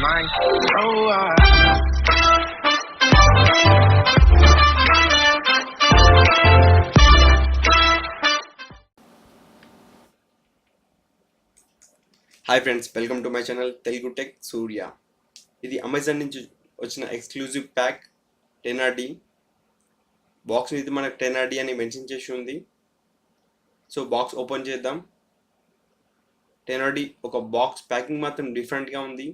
mind. Oh, hi friends, welcome to my channel Telugu tech Surya. ఇది Amazon నుంచి వచ్చిన exclusive pack టెనార్డి box. ఇది మనకు టెనార్డి అని మెన్షన్ చేసి ఉంది. సో బాక్స్ ఓపెన్ చేద్దాం. టెనార్డి ఒక బాక్స్ ప్యాకింగ్ మాత్రం డిఫరెంట్గా ఉంది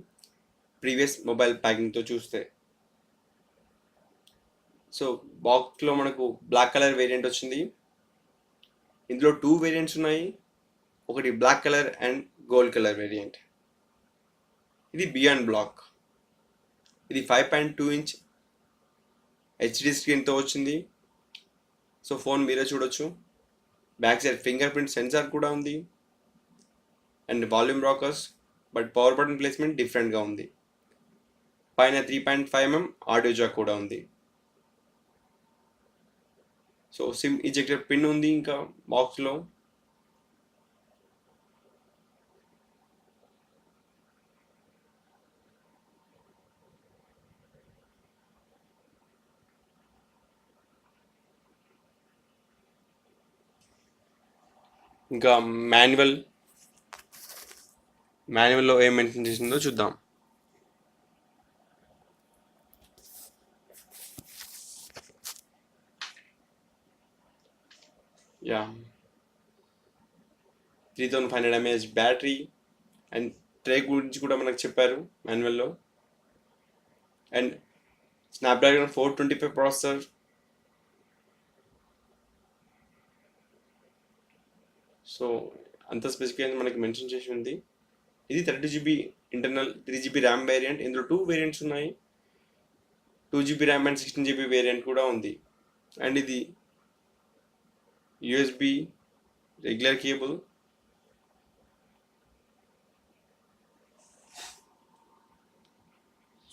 ప్రీవియస్ మొబైల్ ప్యాకింగ్తో చూస్తే. సో బాక్స్లో మనకు బ్లాక్ కలర్ వేరియంట్ వచ్చింది. ఇందులో 2 వేరియంట్స్ ఉన్నాయి. ఒకటి black colour and gold colour variant. ఇది బియాండ్ బ్లాక్. ఇది 5.2 ఇంచ్ హెచ్డి స్క్రీన్తో వచ్చింది. సో ఫోన్ మీరే చూడొచ్చు. Back side finger print censor కూడా ఉంది and volume rockers, but power button placement డిఫరెంట్గా ఉంది. పైన 3.5mm ఆడియో జాక్ కూడా ఉంది. సో సిమ్ ఇజెక్టర్ పిన్ ఉంది ఇంకా బాక్స్లో. ఇంకా మాన్యువల్లో ఏం మెన్షన్ చేసిందో చూద్దాం. Yeah 3500 mAh battery and tray గురించి కూడా మనకు చెప్పారు మాన్యువల్లో. And Snapdragon 425 processor. సో అంత స్పెసిఫికేషన్ మనకి మెన్షన్ చేసి ఉంది. ఇది 32GB internal, 3GB RAM variant. ఇందులో 2 వేరియంట్స్ ఉన్నాయి. 2GB RAM and 16GB variant కూడా ఉంది. అండ్ ఇది USB రెగ్యులర్ కేబుల్.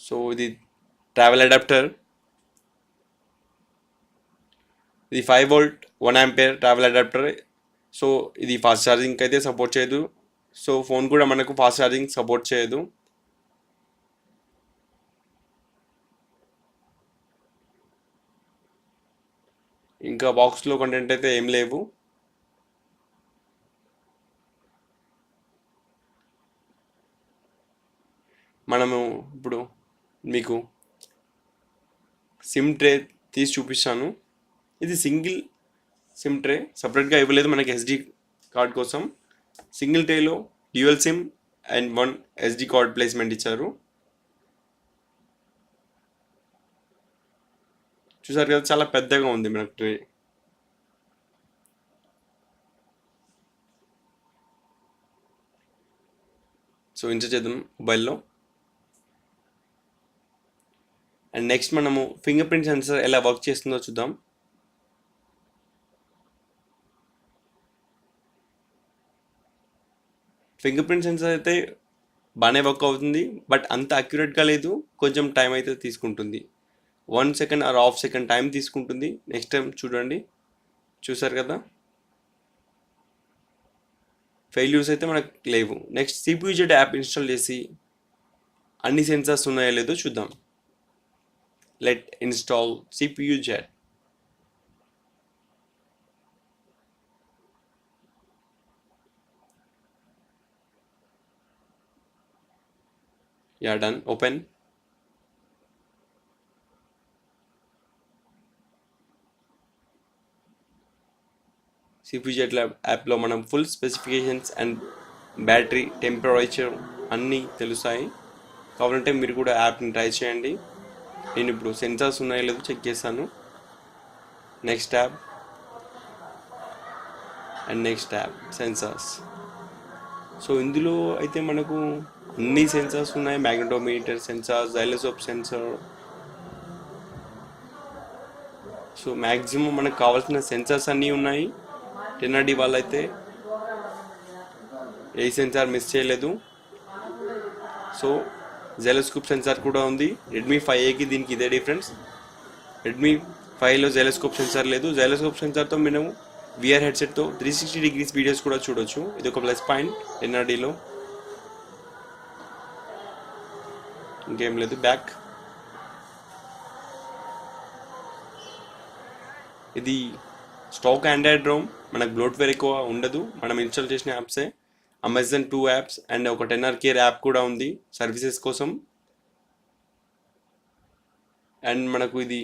సో ఇది ట్రావెల్ అడాప్టర్. ఇది 5V 1A travel adapter. So ఇది ఫాస్ట్ ఛార్జింగ్ అయితే సపోర్ట్ చేయదు. సో ఫోన్ కూడా మనకు ఫాస్ట్ ఛార్జింగ్ సపోర్ట్ చేయదు. ఇంకా బాక్స్లో కంటెంట్ అయితే ఏం లేవు. మనము ఇప్పుడు మీకు సిమ్ ట్రే తీసి చూపిస్తాను. ఇది సింగిల్ సిమ్ ట్రే, సపరేట్గా ఇవ్వలేదు మనకి ఎస్డి కార్డ్ కోసం. సింగిల్ ట్రేలో dual SIM and 1 SD card placement ఇచ్చారు. చూసారు కదా, చాలా పెద్దగా ఉంది మనకు ట్రే. సో ఇన్సర్ట్ చేద్దాం మొబైల్లో. అండ్ నెక్స్ట్ మనము ఫింగర్ ప్రింట్ సెన్సర్ ఎలా వర్క్ చేస్తుందో చూద్దాం. ఫింగర్ ప్రింట్ సెన్సర్ అయితే బాగానే వర్క్ అవుతుంది, బట్ అంత అక్యురేట్గా లేదు. కొంచెం టైం అయితే తీసుకుంటుంది. 1 second or half second time తీసుకుంటుంది. నెక్స్ట్ టైం చూడండి. చూసారు కదా, ఫెయిల్యూర్స్ అయితే మనకు లేవు. నెక్స్ట్ సిపియూజెడ్ యాప్ ఇన్స్టాల్ చేసి అన్ని సెన్సార్స్ ఉన్నాయో లేదో చూద్దాం. Let install CPUZ. Yeah, done. Open. CPUZ యాప్లో మనం full specifications and battery, temperature అన్నీ తెలుస్తాయి. కావాలంటే మీరు కూడా యాప్ని ట్రై చేయండి. నేను ఇప్పుడు సెన్సార్స్ ఉన్నాయో లేదో చెక్ చేస్తాను. Next tab and next tab sensors. So ఇందులో అయితే మనకు అన్ని సెన్సార్స్ ఉన్నాయి. Magnetometer sensor, gyroscope sensor. So maximum మనకు కావాల్సిన సెన్సార్స్ అన్నీ ఉన్నాయి. టెనార్డి వాళ్ళైతే ఏ సెన్సార్ మిస్ చేయలేదు. సో జైలోస్కోప్ సెన్సార్ కూడా ఉంది. రెడ్మీ 5Aకి దీనికి ఇదే డిఫరెన్స్. రెడ్మీ 5లో జైలోస్కోప్ సెన్సార్ లేదు. జైలోస్కోప్ సెన్సార్తో మేము విఆర్ హెడ్సెట్తో 360 degrees వీడియోస్ కూడా చూడొచ్చు. ఇది ఒక ప్లస్ పాయింట్ టెనార్డిలో. ఇంకేం లేదు. బ్యాక్. ఇది స్టాక్ ఆండ్రాయిడ్ రోమ్, మనకు బ్లోట్వేర్ ఎక్కువ ఉండదు, మనం ఇన్స్టాల్ చేసిన యాప్సే. అమెజాన్ 2 యాప్స్ అండ్ ఒక టెన్నర్ కేర్ యాప్ కూడా ఉంది సర్వీసెస్ కోసం. అండ్ మనకు ఇది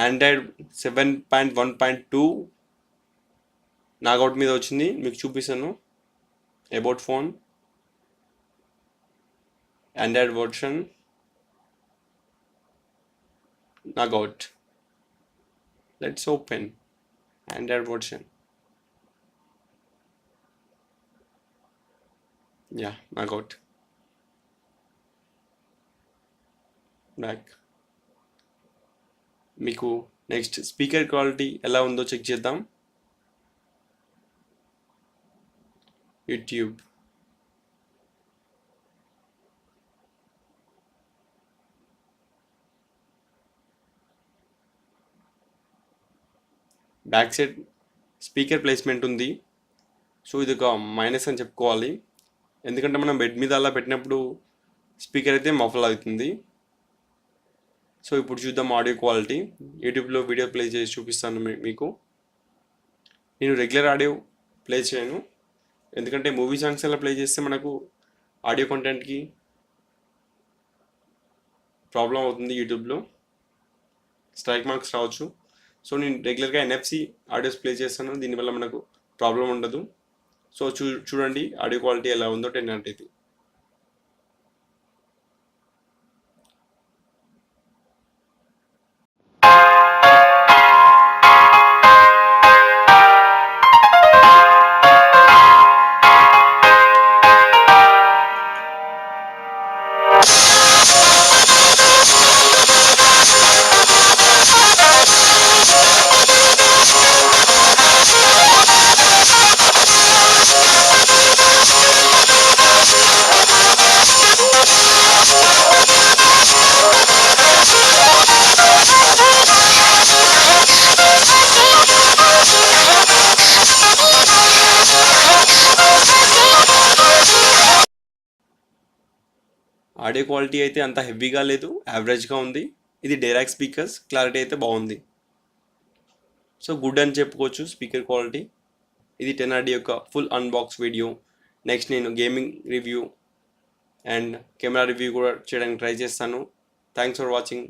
ఆండ్రాయిడ్ 7.1.2 నాగౌట్ మీద వచ్చింది, మీకు చూపిస్తాను. About phone, Android version, nougat. Let's open Android version. Yeah, nougat. Back. మీకు నెక్స్ట్ స్పీకర్ క్వాలిటీ ఎలా ఉందో చెక్ చేద్దాం. YouTube. Back side speaker placement ఉంది. సో ఇది ఒక మైనస్ అని చెప్పుకోవాలి, ఎందుకంటే మనం బెడ్ మీద అలా పెట్టినప్పుడు స్పీకర్ అయితే మఫల్ అవుతుంది. సో ఇప్పుడు చూద్దాం ఆడియో క్వాలిటీ. యూట్యూబ్లో వీడియో ప్లే చేసి చూపిస్తాను మీకు. నేను రెగ్యులర్ ఆడియో ప్లే చేయను, ఎందుకంటే మూవీ సాంగ్స్ అలా ప్లే చేస్తే మనకు ఆడియో కంటెంట్కి ప్రాబ్లం అవుతుంది, యూట్యూబ్లో స్ట్రైక్ మార్క్స్ రావచ్చు. సో నేను రెగ్యులర్గా ఎన్ఎఫ్సి ఆడియోస్ ప్లే చేస్తాను, దీనివల్ల మనకు ప్రాబ్లం ఉండదు. సో చూడండి ఆడియో క్వాలిటీ ఎలా ఉందో 10 అంటే ఇది. ఆడియో క్వాలిటీ అయితే అంత హెవీగా లేదు, యావరేజ్గా ఉంది. ఇది డైరాక్ట్ స్పీకర్స్, క్లారిటీ అయితే బాగుంది. సో గుడ్ అని చెప్పుకోవచ్చు స్పీకర్ క్వాలిటీ. ఇది 10RD యొక్క ఫుల్ అన్బాక్స్ వీడియో. నెక్స్ట్ నేను gaming review and camera review కూడా చేయడానికి ట్రై చేస్తాను. Thanks for watching.